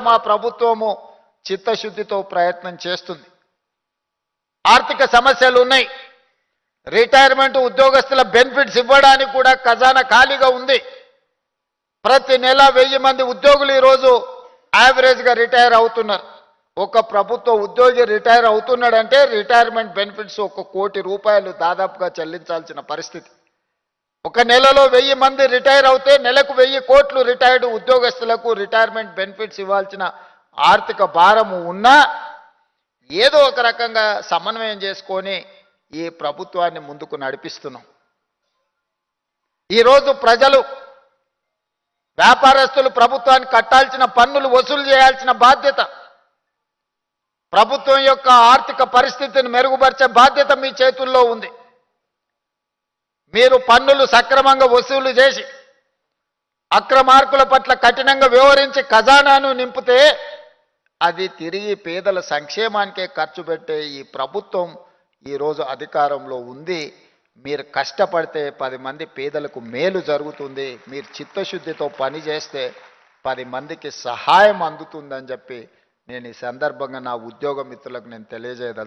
మా ప్రభుత్వము చిత్తశుద్ధితో ప్రయత్నం చేస్తుంది. ఆర్థిక సమస్యలు ఉన్నాయి. రిటైర్మెంట్ ఉద్యోగస్తుల బెనిఫిట్స్ ఇవ్వడానికి కూడా ఖజానా ఖాళీగా ఉంది. ప్రతి నెల 1000 మంది ఉద్యోగులు ఈరోజు యావరేజ్గా రిటైర్ అవుతున్నారు. ఒక ప్రభుత్వ ఉద్యోగి రిటైర్ అవుతున్నాడంటే రిటైర్మెంట్ బెనిఫిట్స్ 1 కోటి రూపాయలు దాదాపుగా చెల్లించాల్సిన పరిస్థితి. ఒక నెలలో 1000 మంది రిటైర్ అవుతే నెలకు 1000 కోట్లు రిటైర్డ్ ఉద్యోగస్తులకు రిటైర్మెంట్ బెనిఫిట్స్ ఇవ్వాల్సిన ఆర్థిక భారము ఉన్నా ఏదో ఒక రకంగా సమన్వయం చేసుకొని ఈ ప్రభుత్వాన్ని ముందుకు నడిపిస్తున్నాం. ఈరోజు ప్రజలు, వ్యాపారస్తులు ప్రభుత్వానికి కట్టాల్సిన పన్నులు వసూలు చేయాల్సిన బాధ్యత, ప్రభుత్వం యొక్క ఆర్థిక పరిస్థితిని మెరుగుపరిచే బాధ్యత మీ చేతుల్లో ఉంది. మీరు పన్నులు సక్రమంగా వసూలు చేసి అక్రమార్కుల పట్ల కఠినంగా వ్యవహరించి ఖజానాను నింపితే అది తిరిగి పేదల సంక్షేమానికే ఖర్చు పెట్టే ఈ ప్రభుత్వం ఈరోజు అధికారంలో ఉంది. మీరు కష్టపడితే 10 మంది పేదలకు మేలు జరుగుతుంది. మీరు చిత్తశుద్ధితో పని చేస్తే 10 మందికి సహాయం అందుతుందని చెప్పి నేను ఈ సందర్భంగా నా ఉద్యోగ మిత్రులకు నేను తెలియజేయదలుచుకున్నాను.